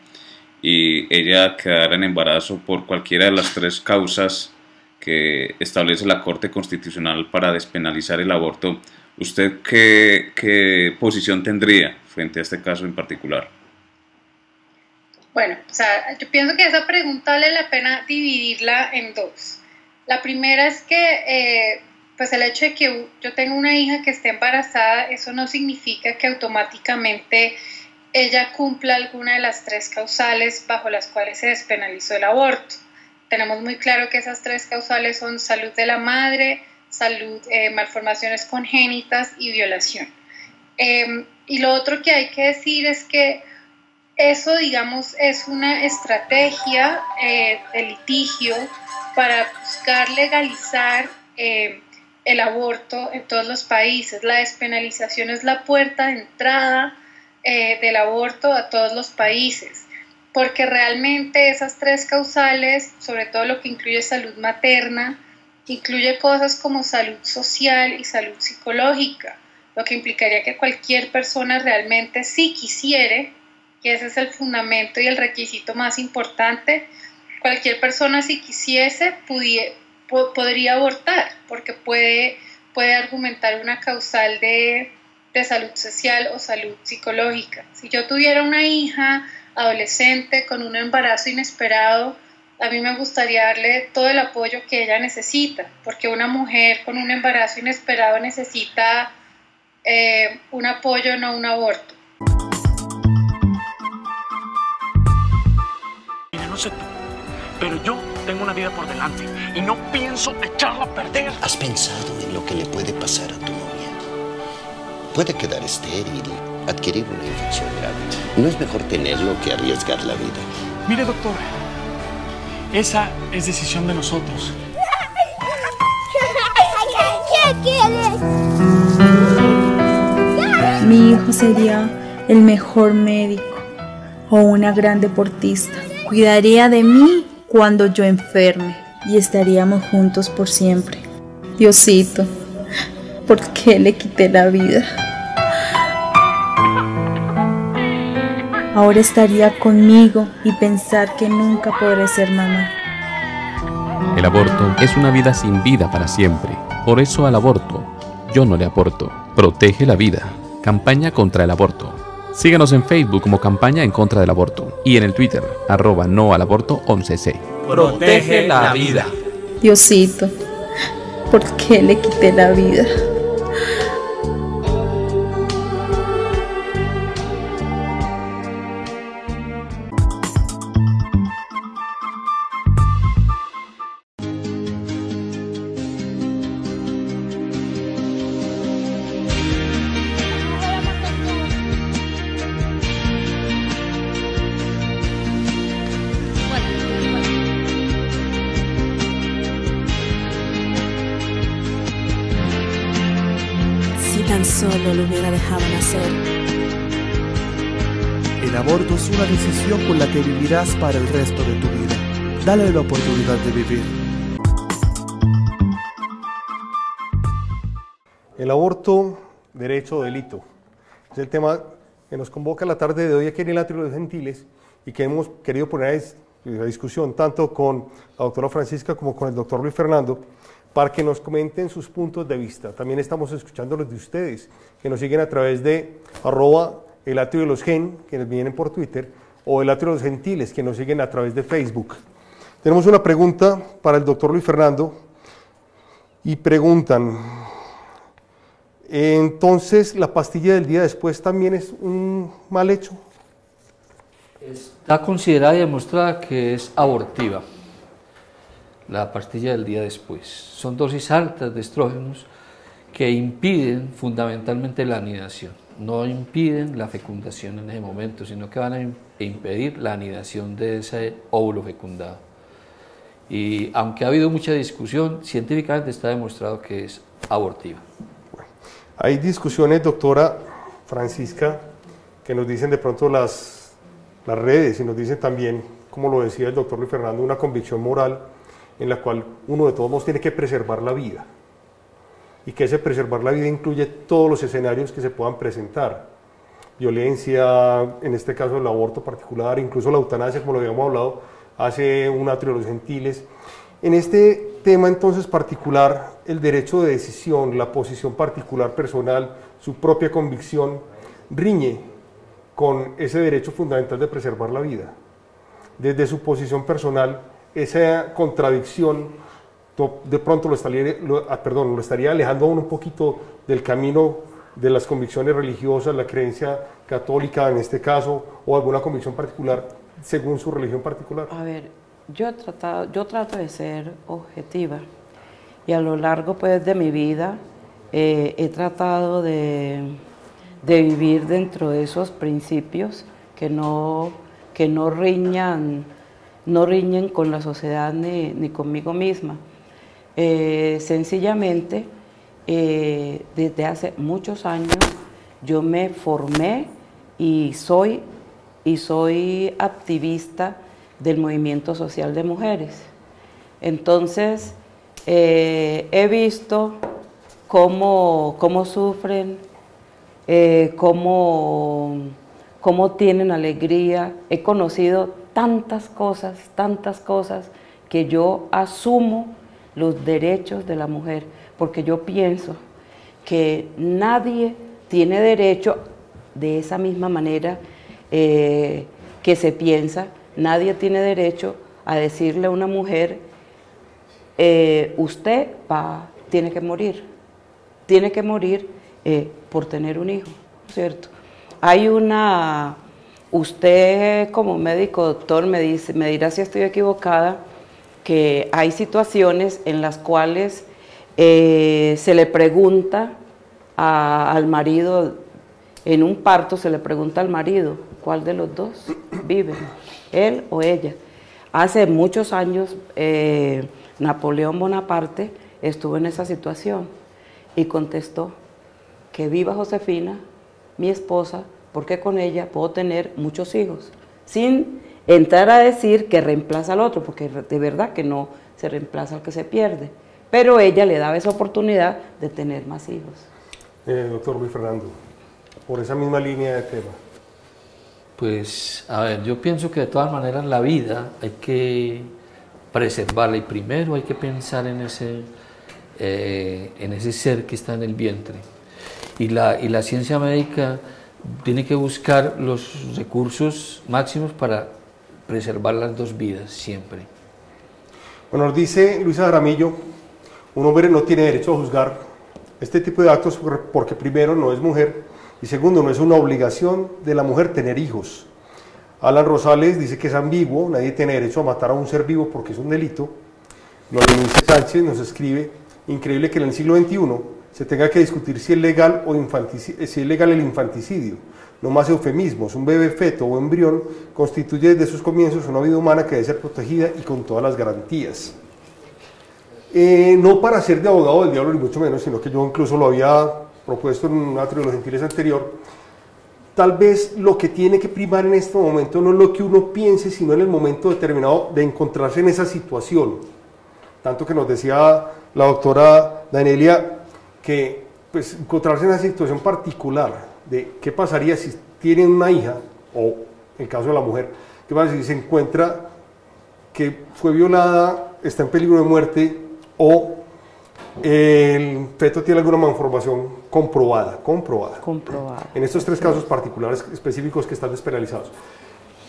y ella quedara en embarazo por cualquiera de las 3 causas que establece la Corte Constitucional para despenalizar el aborto, ¿usted qué posición tendría frente a este caso en particular? Bueno, o sea, yo pienso que esa pregunta vale la pena dividirla en 2. La primera es que pues el hecho de que yo tenga una hija que esté embarazada, eso no significa que automáticamente ella cumpla alguna de las 3 causales bajo las cuales se despenalizó el aborto. Tenemos muy claro que esas 3 causales son salud de la madre, malformaciones congénitas y violación. Y lo otro que hay que decir es que eso, digamos, es una estrategia de litigio para buscar legalizar el aborto en todos los países. La despenalización es la puerta de entrada del aborto a todos los países, porque realmente esas 3 causales, sobre todo lo que incluye salud materna, incluye cosas como salud social y salud psicológica, lo que implicaría que cualquier persona realmente, si quisiere, y ese es el fundamento y el requisito más importante, cualquier persona si quisiese podría abortar, porque puede argumentar una causal de salud social o salud psicológica. Si yo tuviera una hija adolescente con un embarazo inesperado, a mí me gustaría darle todo el apoyo que ella necesita, porque una mujer con un embarazo inesperado necesita un apoyo, no un aborto. Mira, no sé tú, pero yo tengo una vida por delante y no pienso echarla a perder. ¿Has pensado en lo que le puede pasar a tu novia? Puede quedar estéril, adquirir una infección grave. ¿No es mejor tenerlo que arriesgar la vida? Mire, doctor, esa es decisión de nosotros. ¿Qué quieres? Mi hijo sería el mejor médico o una gran deportista. Cuidaría de mí cuando yo enferme y estaríamos juntos por siempre. Diosito, ¿por qué le quité la vida? Ahora estaría conmigo y pensar que nunca podré ser mamá. El aborto es una vida sin vida para siempre. Por eso al aborto yo no le aporto. Protege la vida. Campaña contra el aborto. Síganos en Facebook como Campaña en contra del aborto y en el Twitter @noalaborto11c. Protege la vida. Diosito, ¿por qué le quité la vida? tan solo lo hubiera dejado nacer. El aborto es una decisión con la que vivirás para el resto de tu vida. Dale la oportunidad de vivir. El aborto, derecho o delito, es el tema que nos convoca la tarde de hoy aquí en el Atrio de los Gentiles y que hemos querido poner a discusión tanto con la doctora Francisca como con el doctor Luis Fernando para que nos comenten sus puntos de vista. También estamos escuchando los de ustedes, que nos siguen a través de @el Atrio de los Gen, que nos vienen por Twitter, o el Atrio de los Gentiles, que nos siguen a través de Facebook. Tenemos una pregunta para el doctor Luis Fernando y preguntan, entonces, ¿la pastilla del día después también es un mal hecho? Está considerada y demostrada que es abortiva, la pastilla del día después. Son dosis altas de estrógenos que impiden fundamentalmente la anidación. No impiden la fecundación en ese momento, sino que van a impedir la anidación de ese óvulo fecundado. Y aunque ha habido mucha discusión, científicamente está demostrado que es abortiva. Hay discusiones, doctora Francisca, que nos dicen de pronto las redes y nos dicen también, como lo decía el doctor Luis Fernando, una convicción moral en la cual uno de todos modos tiene que preservar la vida y que ese preservar la vida incluye todos los escenarios que se puedan presentar, violencia, en este caso el aborto particular, incluso la eutanasia, como lo habíamos hablado hace un Atrio de los Gentiles. En este tema entonces particular, el derecho de decisión, la posición particular personal, su propia convicción, riñe con ese derecho fundamental de preservar la vida. Desde su posición personal, esa contradicción de pronto lo estaría alejando a uno un poquito del camino de las convicciones religiosas, la creencia católica en este caso, o alguna convicción particular según su religión particular. A ver, yo trato de ser objetiva y a lo largo pues de mi vida he tratado de vivir dentro de esos principios que no riñen con la sociedad ni conmigo misma. Sencillamente, desde hace muchos años yo me formé y soy activista del movimiento social de mujeres. Entonces, he visto cómo sufren, cómo tienen alegría. He conocido tantas cosas que yo asumo los derechos de la mujer, porque yo pienso que nadie tiene derecho de esa misma manera que se piensa. Nadie tiene derecho a decirle a una mujer, usted tiene que morir por tener un hijo, ¿cierto? Usted como médico, doctor, me dirá si estoy equivocada, que hay situaciones en las cuales se le pregunta al marido, en un parto se le pregunta al marido, ¿cuál de los dos vive? ¿Él o ella? Hace muchos años Napoleón Bonaparte estuvo en esa situación y contestó que viva Josefina, mi esposa, porque con ella puedo tener muchos hijos, sin entrar a decir que reemplaza al otro, porque de verdad que no se reemplaza al que se pierde, pero ella le daba esa oportunidad de tener más hijos. Doctor Luis Fernando, por esa misma línea de tema. Pues, a ver, yo pienso que de todas maneras la vida hay que preservarla y primero hay que pensar en ese ser que está en el vientre. Y la ciencia médica tiene que buscar los recursos máximos para preservar las dos vidas siempre. Bueno, nos dice Luisa Jaramillo, un hombre no tiene derecho a juzgar este tipo de actos porque primero no es mujer y segundo no es una obligación de la mujer tener hijos. Alan Rosales dice que es ambiguo, nadie tiene derecho a matar a un ser vivo porque es un delito. Lorenzo Sánchez nos escribe, increíble que en el siglo XXI se tenga que discutir si es legal el infanticidio, no más eufemismos. Un bebé feto o embrión constituye desde sus comienzos una vida humana que debe ser protegida y con todas las garantías. No para ser de abogado del diablo ni mucho menos, sino que yo incluso lo había propuesto en un atrio de los gentiles anterior, tal vez lo que tiene que primar en este momento no es lo que uno piense, sino en el momento determinado de encontrarse en esa situación. Tanto que nos decía la doctora Danielia que pues, encontrarse en esa situación particular de qué pasaría si tienen una hija, o en el caso de la mujer, qué pasa si se encuentra que fue violada, está en peligro de muerte, o el feto tiene alguna malformación comprobada. En estos 3 casos particulares específicos que están despenalizados.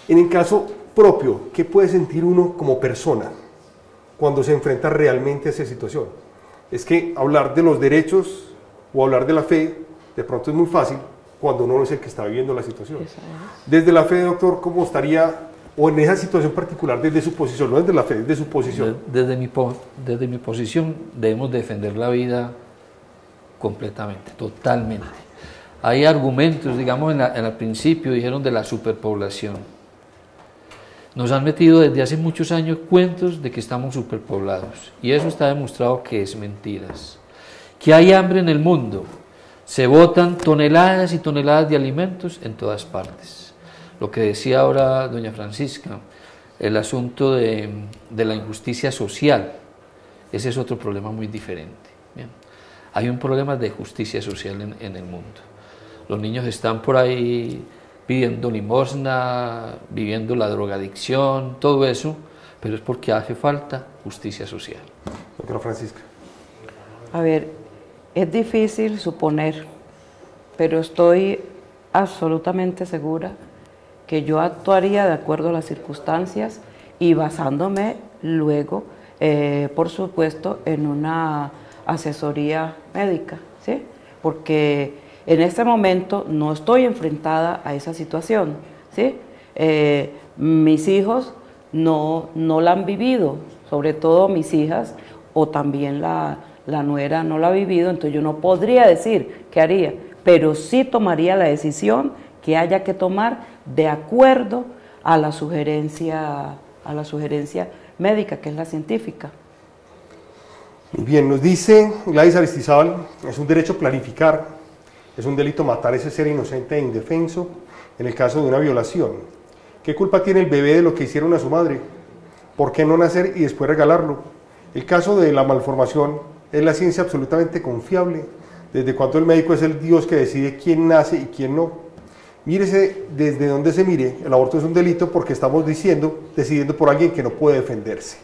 En el caso propio, ¿qué puede sentir uno como persona cuando se enfrenta realmente a esa situación? Es que hablar de los derechos o hablar de la fe de pronto es muy fácil cuando uno es el que está viviendo la situación. Desde la fe, doctor, ¿cómo estaría, o en esa situación particular, desde su posición, no desde la fe, desde su posición? Desde mi posición debemos defender la vida completamente, totalmente. Hay argumentos, digamos, en el principio dijeron de la superpoblación. Nos han metido desde hace muchos años cuentos de que estamos superpoblados, y eso está demostrado que es mentiras. Que hay hambre en el mundo, se botan toneladas y toneladas de alimentos en todas partes. Lo que decía ahora doña Francisca, el asunto de la injusticia social, ese es otro problema muy diferente. Bien. Hay un problema de justicia social en el mundo. Los niños están por ahí pidiendo limosna, viviendo la drogadicción, todo eso, pero es porque hace falta justicia social. Doctora Francisca. A ver, es difícil suponer, pero estoy absolutamente segura que yo actuaría de acuerdo a las circunstancias y basándome luego, por supuesto, en una asesoría médica, ¿sí? Porque en este momento no estoy enfrentada a esa situación, ¿sí? Mis hijos no la han vivido, sobre todo mis hijas, o también la nuera no la ha vivido, entonces yo no podría decir qué haría, pero sí tomaría la decisión que haya que tomar de acuerdo a la sugerencia médica, que es la científica. Bien, nos dice Gladys Aristizábal, es un derecho planificar, es un delito matar ese ser inocente e indefenso en el caso de una violación. ¿Qué culpa tiene el bebé de lo que hicieron a su madre? ¿Por qué no nacer y después regalarlo? El caso de la malformación es la ciencia absolutamente confiable, desde cuando el médico es el Dios que decide quién nace y quién no. Mírese desde donde se mire, el aborto es un delito porque estamos decidiendo por alguien que no puede defenderse.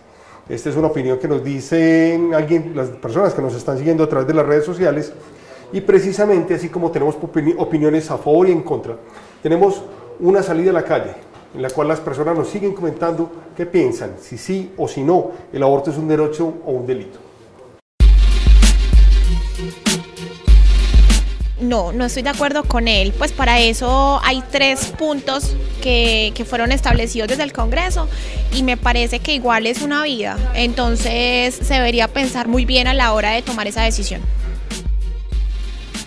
Esta es una opinión que nos dicen las personas que nos están siguiendo a través de las redes sociales, y precisamente así como tenemos opiniones a favor y en contra, tenemos una salida a la calle en la cual las personas nos siguen comentando qué piensan, si sí o si no, el aborto es un derecho o un delito. No estoy de acuerdo con él, pues para eso hay 3 puntos que fueron establecidos desde el Congreso y me parece que igual es una vida, entonces se debería pensar muy bien a la hora de tomar esa decisión.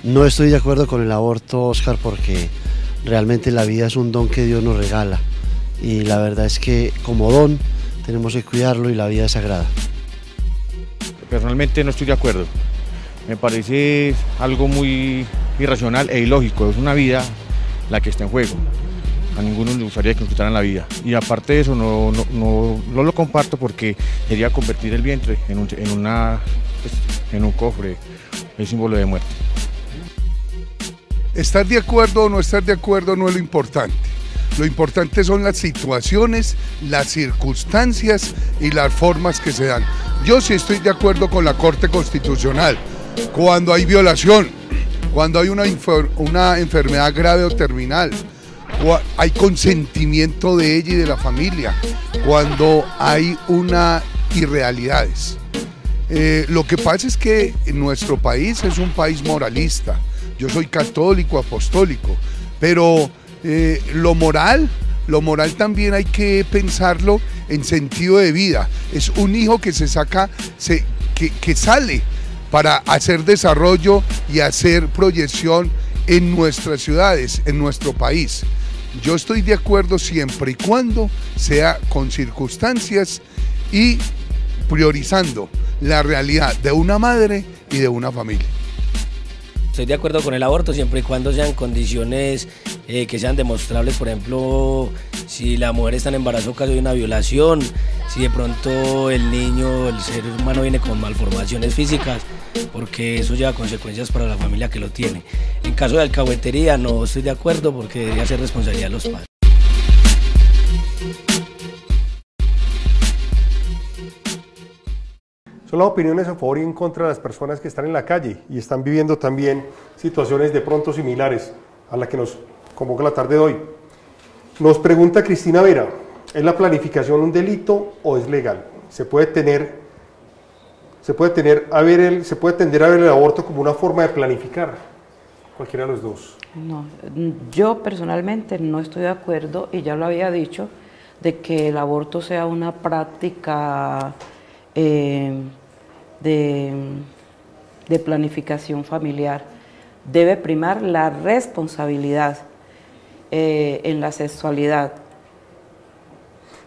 No estoy de acuerdo con el aborto, Oscar, porque realmente la vida es un don que Dios nos regala y la verdad es que como don tenemos que cuidarlo y la vida es sagrada. Personalmente no estoy de acuerdo. Me parece algo muy irracional e ilógico, es una vida la que está en juego, a ninguno le gustaría que nos quitaran la vida, y aparte de eso no lo comparto porque sería convertir el vientre en un cofre, el símbolo de muerte. Estar de acuerdo o no estar de acuerdo no es lo importante son las situaciones, las circunstancias y las formas que se dan. Yo sí estoy de acuerdo con la Corte Constitucional. Cuando hay violación, cuando hay una enfermedad grave o terminal, hay consentimiento de ella y de la familia, cuando hay irrealidades. Lo que pasa es que nuestro país es un país moralista. Yo soy católico, apostólico, pero lo moral también hay que pensarlo en sentido de vida. Es un hijo que se saca, que sale para hacer desarrollo y hacer proyección en nuestras ciudades, en nuestro país. Yo estoy de acuerdo siempre y cuando sea con circunstancias y priorizando la realidad de una madre y de una familia. Estoy de acuerdo con el aborto siempre y cuando sean condiciones que sean demostrables, por ejemplo, si la mujer está en embarazo en caso de una violación, si de pronto el niño, el ser humano viene con malformaciones físicas, porque eso lleva consecuencias para la familia que lo tiene. En caso de alcahuetería no estoy de acuerdo porque debería ser responsabilidad de los padres. Son las opiniones a favor y en contra de las personas que están en la calle y están viviendo también situaciones de pronto similares a la que nos convoca la tarde de hoy. Nos pregunta Cristina Vera, ¿es la planificación un delito o es legal? ¿Se puede tender a ver el aborto como una forma de planificar? Cualquiera de los dos. No, yo personalmente no estoy de acuerdo, y ya lo había dicho, de que el aborto sea una práctica de planificación familiar. Debe primar la responsabilidad en la sexualidad.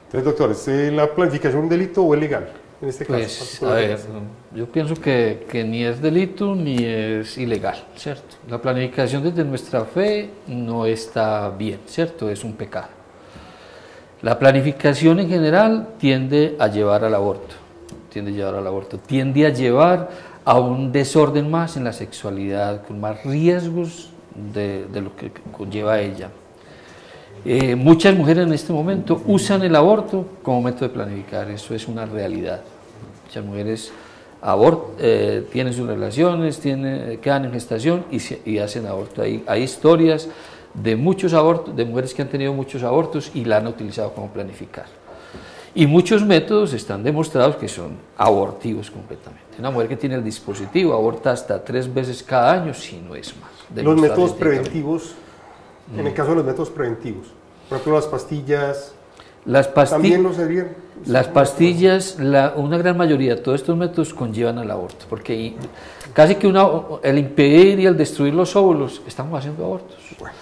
Entonces, doctor, ¿es la planificación un delito o es legal en este caso? Pues, a ver, yo pienso que ni es delito ni es ilegal, ¿cierto? La planificación desde nuestra fe no está bien, ¿cierto? Es un pecado. La planificación en general tiende a llevar al aborto, tiende a llevar a un desorden más en la sexualidad, con más riesgos de lo que conlleva ella. Muchas mujeres en este momento usan el aborto como método de planificar, eso es una realidad. Muchas mujeres tienen sus relaciones, quedan en gestación y hacen aborto. Hay historias de muchos abortos, de mujeres que han tenido muchos abortos y la han utilizado como planificar. Y muchos métodos están demostrados que son abortivos completamente. Una mujer que tiene el dispositivo aborta hasta 3 veces cada año, si no es más. Los métodos preventivos, en el caso de los métodos preventivos, por ejemplo las pastillas, ¿también lo serían? Las pastillas, una gran mayoría de todos estos métodos conllevan al aborto, porque casi que el impedir y el destruir los óvulos, estamos haciendo abortos. Bueno.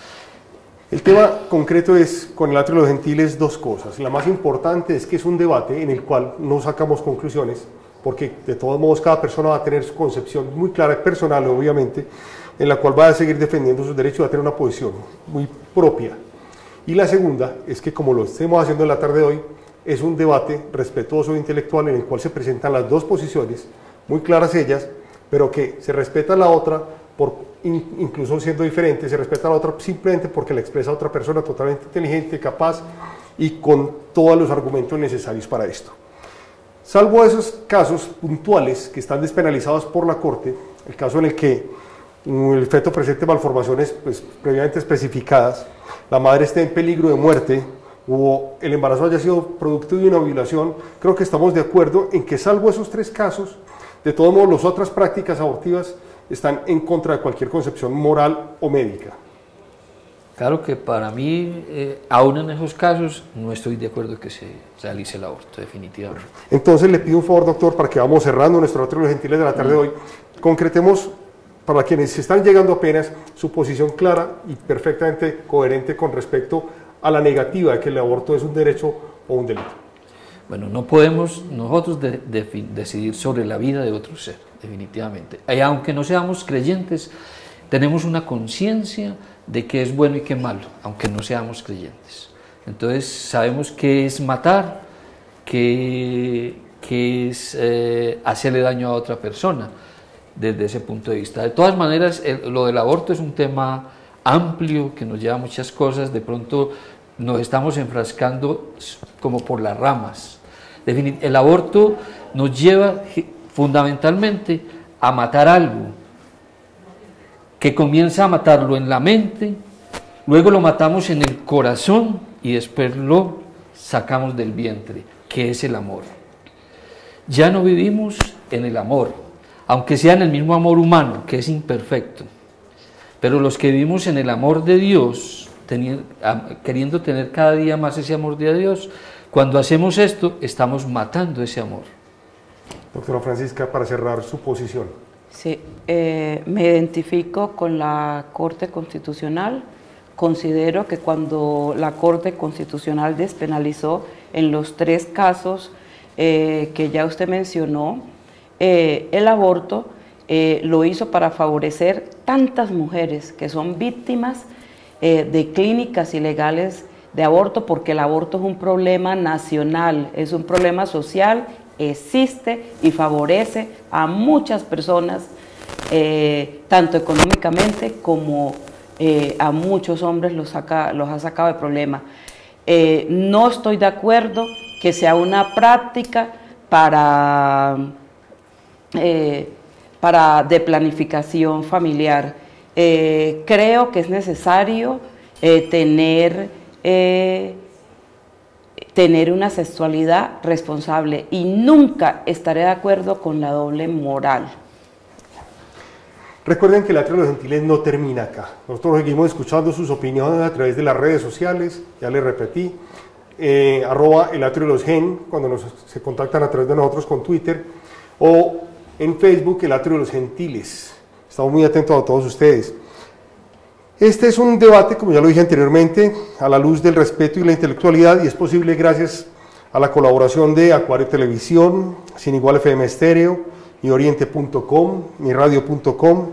El tema concreto es, con el atrio de los gentiles, 2 cosas. La más importante es que es un debate en el cual no sacamos conclusiones, porque de todos modos cada persona va a tener su concepción muy clara, personal obviamente, en la cual va a seguir defendiendo sus derechos y va a tener una posición muy propia. Y la segunda es que, como lo estemos haciendo en la tarde de hoy, es un debate respetuoso e intelectual en el cual se presentan las 2 posiciones, muy claras ellas, pero que se respeta la otra, incluso siendo diferente, se respeta la otra simplemente porque la expresa otra persona totalmente inteligente, capaz y con todos los argumentos necesarios para esto. Salvo esos casos puntuales que están despenalizados por la Corte, el caso en el que el feto presente malformaciones previamente especificadas, la madre esté en peligro de muerte o el embarazo haya sido producto de una violación, creo que estamos de acuerdo en que, salvo esos 3 casos, de todos modos las otras prácticas abortivas están en contra de cualquier concepción moral o médica. Claro que para mí, aún en esos casos, no estoy de acuerdo que se realice el aborto, definitivamente. Entonces le pido un favor, doctor, para que vamos cerrando nuestro atrio de los gentiles de la tarde de hoy, concretemos, para quienes están llegando apenas, su posición clara y perfectamente coherente con respecto a la negativa de que el aborto es un derecho o un delito. Bueno, no podemos nosotros decidir sobre la vida de otro ser, definitivamente. Y aunque no seamos creyentes, tenemos una conciencia de qué es bueno y qué es malo, aunque no seamos creyentes. Entonces sabemos qué es matar, qué es hacerle daño a otra persona, desde ese punto de vista. De todas maneras, lo del aborto es un tema amplio que nos lleva a muchas cosas. De pronto nos estamos enfrascando como por las ramas. El aborto nos lleva fundamentalmente a matar algo, que comienza a matarlo en la mente, luego lo matamos en el corazón y después lo sacamos del vientre, que es el amor. Ya no vivimos en el amor, aunque sea en el mismo amor humano, que es imperfecto, pero los que vivimos en el amor de Dios, queriendo tener cada día más ese amor de Dios, cuando hacemos esto, estamos matando ese amor. Doctora Francisca, para cerrar su posición. Sí, me identifico con la Corte Constitucional. Considero que cuando la Corte Constitucional despenalizó en los 3 casos que ya usted mencionó, el aborto, lo hizo para favorecer tantas mujeres que son víctimas de clínicas ilegales de aborto, porque el aborto es un problema nacional, es un problema social, existe y favorece a muchas personas, tanto económicamente como a muchos hombres los ha sacado de problemas. No estoy de acuerdo que sea una práctica de planificación familiar. Creo que es necesario tener una sexualidad responsable y nunca estaré de acuerdo con la doble moral. Recuerden que el Atrio de los Gentiles no termina acá. Nosotros seguimos escuchando sus opiniones a través de las redes sociales, ya les repetí, arroba el Atrio de los Gen, cuando se contactan a través de nosotros con Twitter, o en Facebook el Atrio de los Gentiles. Estamos muy atentos a todos ustedes. Este es un debate, como ya lo dije anteriormente, a la luz del respeto y la intelectualidad, y es posible gracias a la colaboración de Acuario Televisión, Sin Igual FM Estéreo, mioriente.com, miradio.com,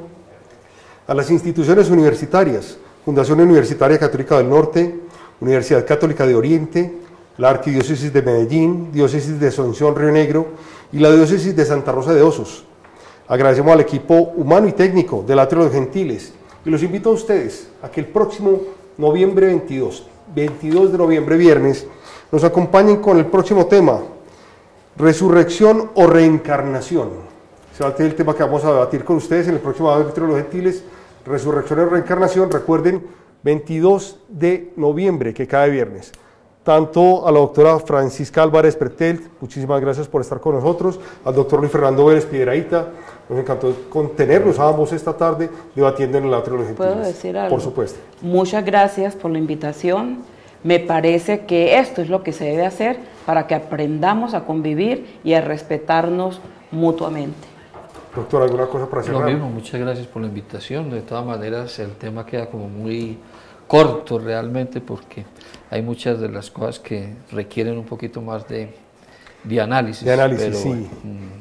a las instituciones universitarias, Fundación Universitaria Católica del Norte, Universidad Católica de Oriente, la Arquidiócesis de Medellín, Diócesis de Asunción Río Negro y la Diócesis de Santa Rosa de Osos. Agradecemos al equipo humano y técnico del Atrio de los Gentiles y los invito a ustedes a que el próximo noviembre 22 de noviembre, viernes, nos acompañen con el próximo tema, resurrección o reencarnación. Se va a tener el tema que vamos a debatir con ustedes en el próximo Atrio de los Gentiles, resurrección o reencarnación. Recuerden, 22 de noviembre, que cae viernes. Tanto a la doctora Francisca Álvarez Pretel, muchísimas gracias por estar con nosotros, al doctor Luis Fernando Vélez Piedrahíta, nos encantó tenerlos a ambos esta tarde debatiendo en el Atrio de los Gentiles. ¿Puedo decir algo? Por supuesto. Muchas gracias por la invitación. Me parece que esto es lo que se debe hacer para que aprendamos a convivir y a respetarnos mutuamente. Doctor, ¿alguna cosa para cerrar? Lo mismo, muchas gracias por la invitación. De todas maneras, el tema queda como muy corto realmente, porque hay muchas de las cosas que requieren un poquito más de análisis. De análisis, pero, sí.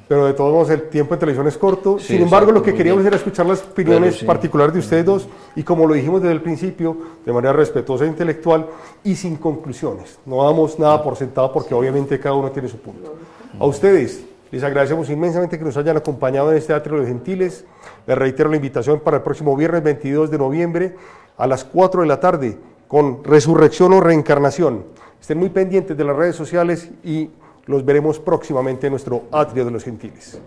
Pero de todos modos el tiempo en televisión es corto. Sí, sin embargo, exacto, lo que queríamos era escuchar las opiniones sí, particulares de ustedes dos, y como lo dijimos desde el principio, de manera respetuosa e intelectual y sin conclusiones. No damos nada por sentado porque obviamente cada uno tiene su punto. A ustedes les agradecemos inmensamente que nos hayan acompañado en este Atrio de los Gentiles. Les reitero la invitación para el próximo viernes 22 de noviembre a las 4 de la tarde con resurrección o reencarnación. Estén muy pendientes de las redes sociales y los veremos próximamente en nuestro Atrio de los Gentiles.